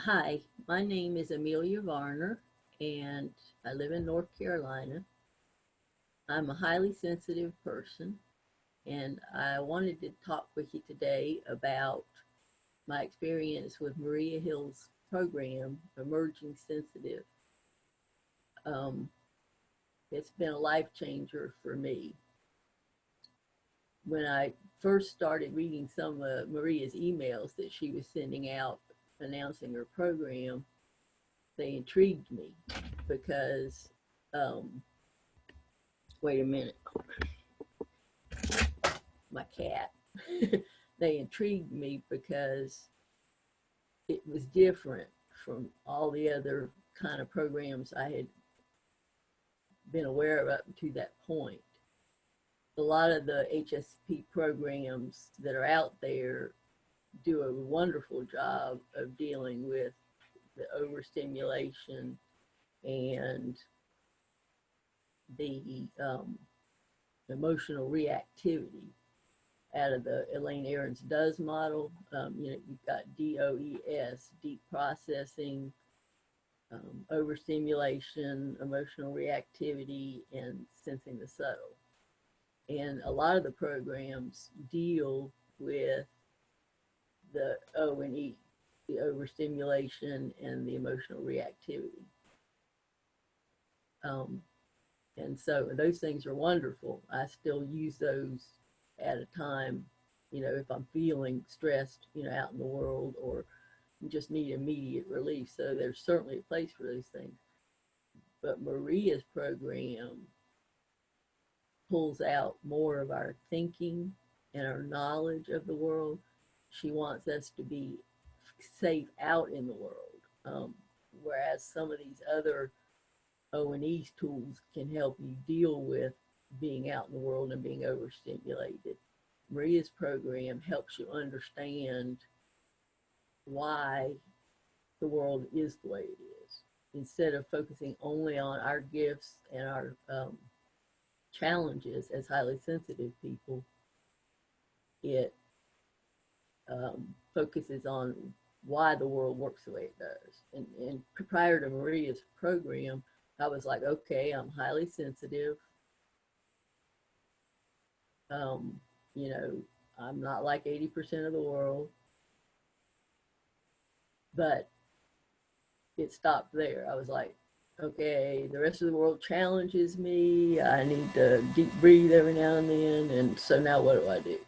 Hi, my name is Amelia Varner, and I live in North Carolina. I'm a highly sensitive person, and I wanted to talk with you today about my experience with Maria Hill's program, Emerging Sensitive. Um, it's been a life changer for me. When I first started reading some of Maria's emails that she was sending out announcing her program, they intrigued me because um, wait a minute, my cat. They intrigued me because it was different from all the other kind of programs I had been aware of up to that point. A lot of the HSP programs that are out there do a wonderful job of dealing with the overstimulation and the emotional reactivity out of the Elaine Ahrens does model. You've got DOES, deep processing, overstimulation, emotional reactivity, and sensing the subtle. And a lot of the programs deal with the O and E, the overstimulation and the emotional reactivity. Um, and so those things are wonderful. I still use those at a time, if I'm feeling stressed, out in the world or just need immediate relief. So there's certainly a place for those things. But Maria's program pulls out more of our thinking and our knowledge of the world. She wants us to be safe out in the world, whereas some of these other O&E tools can help you deal with being out in the world and being overstimulated. Maria's program helps you understand why the world is the way it is. Instead of focusing only on our gifts and our challenges as highly sensitive people, it focuses on why the world works the way it does. And prior to Maria's program, I was like, okay, I'm highly sensitive. Um, you know, I'm not like 80% of the world, but it stopped there. I was like, okay, the rest of the world challenges me. I need to deep breathe every now and then. And so now what do I do?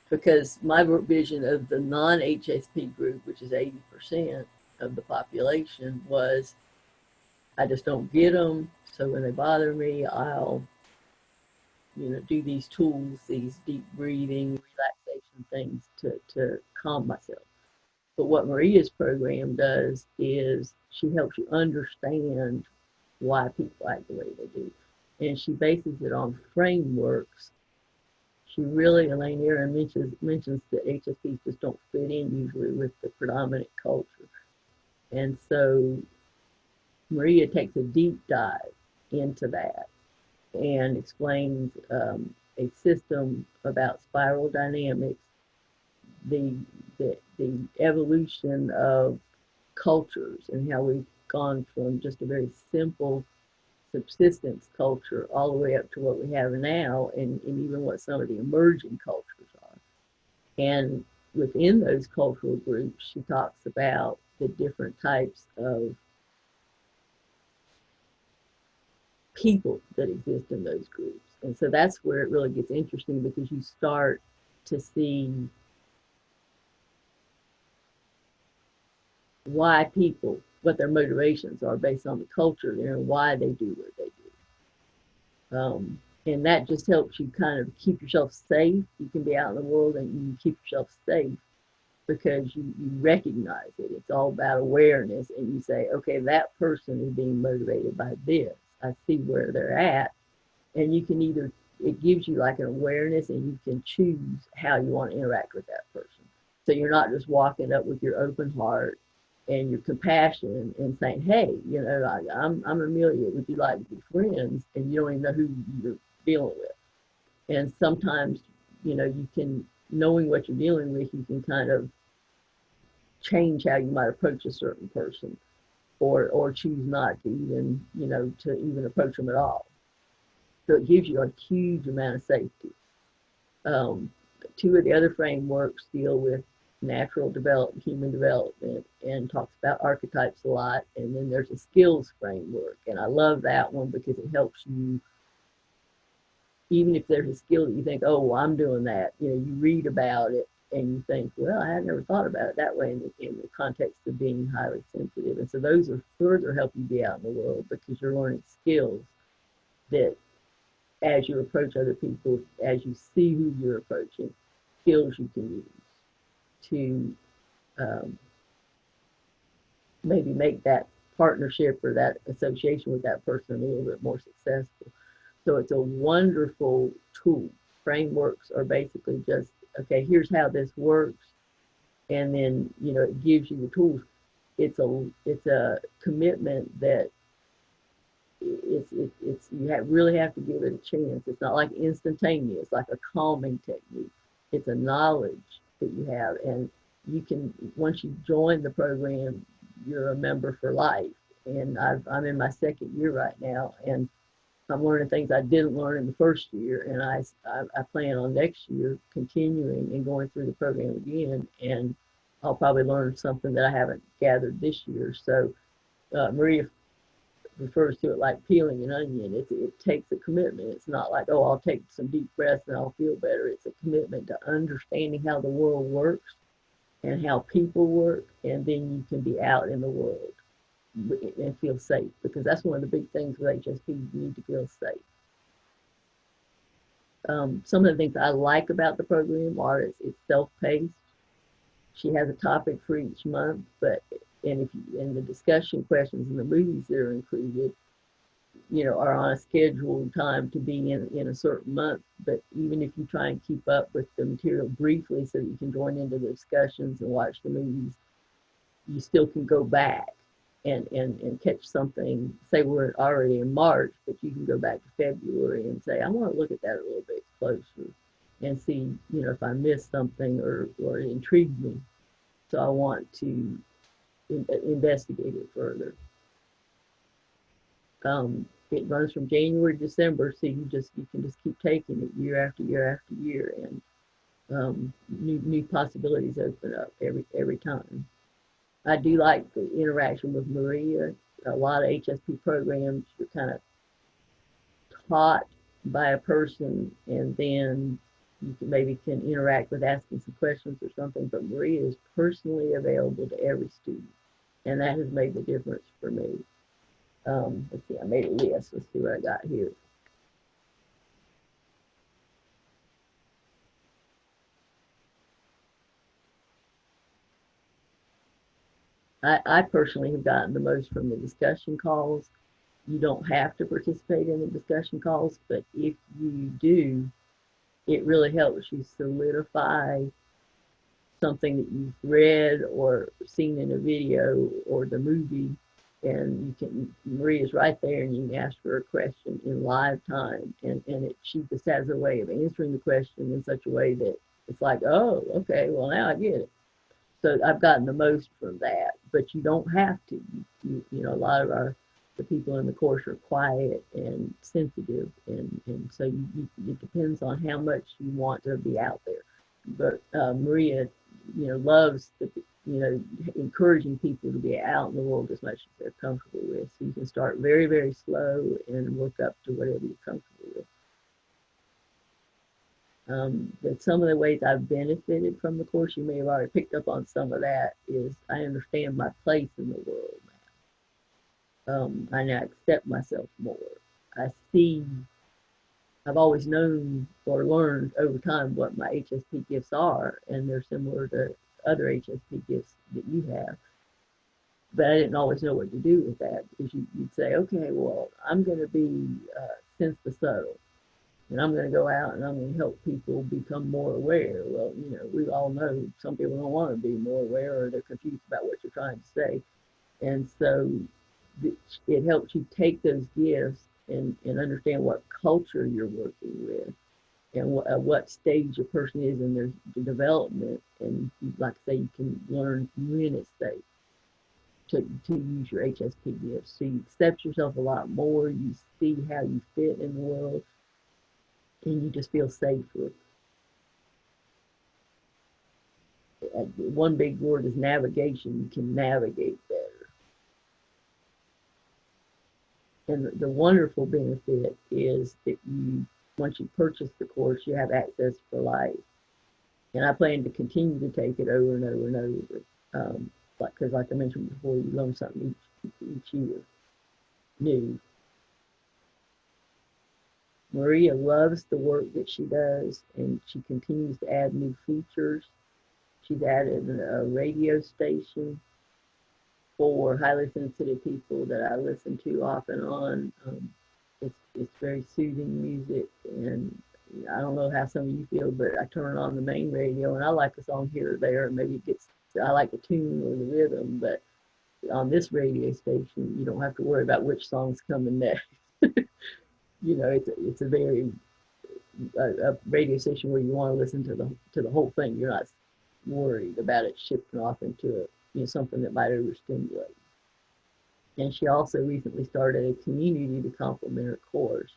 Because my vision of the non-HSP group, which is 80% of the population, was I just don't get them. So when they bother me, I'll, do these tools, these deep breathing, relaxation things to calm myself. But what Maria's program does is she helps you understand why people act the way they do. And she bases it on frameworks. She really, Elaine Ahrens mentions that HSPs just don't fit in usually with the predominant culture. And so Maria takes a deep dive into that and explains a system about spiral dynamics, the, the evolution of cultures and how we've gone from just a very simple subsistence culture all the way up to what we have now, and even what some of the emerging cultures are. And within those cultural groups, she talks about the different types of people that exist in those groups. And so that's where it really gets interesting, because you start to see why people, what their motivations are based on the culture there and why they do what they do. And that just helps you kind of keep yourself safe. You can be out in the world and you keep yourself safe because you recognize it. It's all about awareness, and you say, okay, that person is being motivated by this. I see where they're at. And you can either, it gives you like an awareness, and you can choose how you want to interact with that person. So you're not just walking up with your open heart and your compassion and saying, hey, I'm Amelia, would you like to be friends? And you don't even know who you're dealing with. And sometimes, you can, knowing what you're dealing with, you can kind of change how you might approach a certain person, or choose not to even, to even approach them at all. So it gives you a huge amount of safety. Um, Two of the other frameworks deal with natural development, human development, and talks about archetypes a lot. And then there's a skills framework, and I love that one because it helps you, even if there's a skill that you think, oh, well, I'm doing that, you read about it and you think, well, I had never thought about it that way in the context of being highly sensitive. And so those are further help you be out in the world because you're learning skills that as you approach other people, as you see who you're approaching, skills you can use to maybe make that partnership or that association with that person a little bit more successful. So it's a wonderful tool. Frameworks are basically just, okay, here's how this works. And then, it gives you the tools. It's a commitment that really have to give it a chance. It's not like instantaneous, like a calming technique. It's a knowledge that you have, and you can, once you join the program, you're a member for life. And I'm in my second year right now, and I'm learning things I didn't learn in the first year, and I plan on next year continuing and going through the program again, and I'll probably learn something that I haven't gathered this year. So Maria refers to it like peeling an onion. It takes a commitment. It's not like, oh, I'll take some deep breaths and I'll feel better. It's a commitment to understanding how the world works and how people work, and then you can be out in the world and feel safe, because that's one of the big things with HSP. You need to feel safe. Some of the things I like about the program are it's self-paced. She has a topic for each month, and the discussion questions and the movies that are included, are on a scheduled time to be in a certain month. But even if you try and keep up with the material briefly so that you can join into the discussions and watch the movies, you still can go back and catch something. Say we're already in March, but you can go back to February and say, I want to look at that a little bit closer and see, if I missed something or it intrigued me. So I want to investigate it further. It runs from January to December, so you can just keep taking it year after year after year, and new possibilities open up every time. I do like the interaction with Maria. A lot of HSP programs, you're kind of taught by a person, and then you can interact with asking some questions or something. But Maria is personally available to every student, and that has made the difference for me. Let's see, I made a list. Let's see what I got here. I personally have gotten the most from the discussion calls. You don't have to participate in the discussion calls, but if you do, it really helps you solidify something that you've read or seen in a video or the movie. And Maria's right there, and you can ask her a question in live time, and she just has a way of answering the question in such a way that it's like, oh, okay, well, now I get it. So I've gotten the most from that, but you don't have to. A lot of the people in the course are quiet and sensitive, and so it depends on how much you want to be out there. But Maria, loves encouraging people to be out in the world as much as they're comfortable with. So you can start very, very slow and work up to whatever you're comfortable with. That some of the ways I've benefited from the course, you may have already picked up on some of that, is I understand my place in the world now. I now accept myself more. I see, I've always known or learned over time what my HSP gifts are, and they're similar to other HSP gifts that you have. But I didn't always know what to do with that, because you'd say, okay, well, I'm going to be sense the subtle, and I'm going to go out and I'm going to help people become more aware. Well, we all know some people don't want to be more aware, or they're confused about what you're trying to say. And so it helps you take those gifts and understand what culture you're working with, and what stage a person is in their development. And like I say, you can learn minutes they to use your HSP gifts. So you accept yourself a lot more. You see how you fit in the world, and you just feel safer. One big word is navigation. You can navigate better. And the wonderful benefit is that once you purchase the course, you have access for life. And I plan to continue to take it over and over and over. Because like I mentioned before, you learn something each year new. Maria loves the work that she does, and she continues to add new features. She's added a radio station for highly sensitive people that I listen to off and on. It's very soothing music, and I don't know how some of you feel, but I turn on the main radio and I like a song here or there, and maybe I like the tune or the rhythm, but on this radio station, you don't have to worry about which song's coming next. It's a very a radio station where you want to listen to the whole thing. You're not worried about it shifting off into something that might overstimulate. And she also recently started a community to complement her course.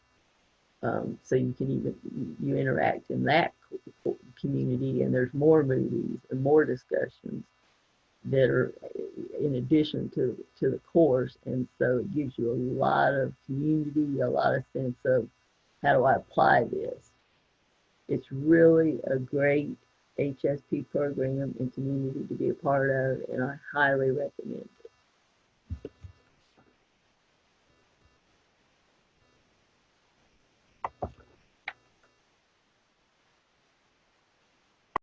So you can you interact in that community, and there's more movies and more discussions that are in addition to the course, and so it gives you a lot of community, a lot of sense of how do I apply this. It's really a great HSP program and community to be a part of, and I highly recommend it.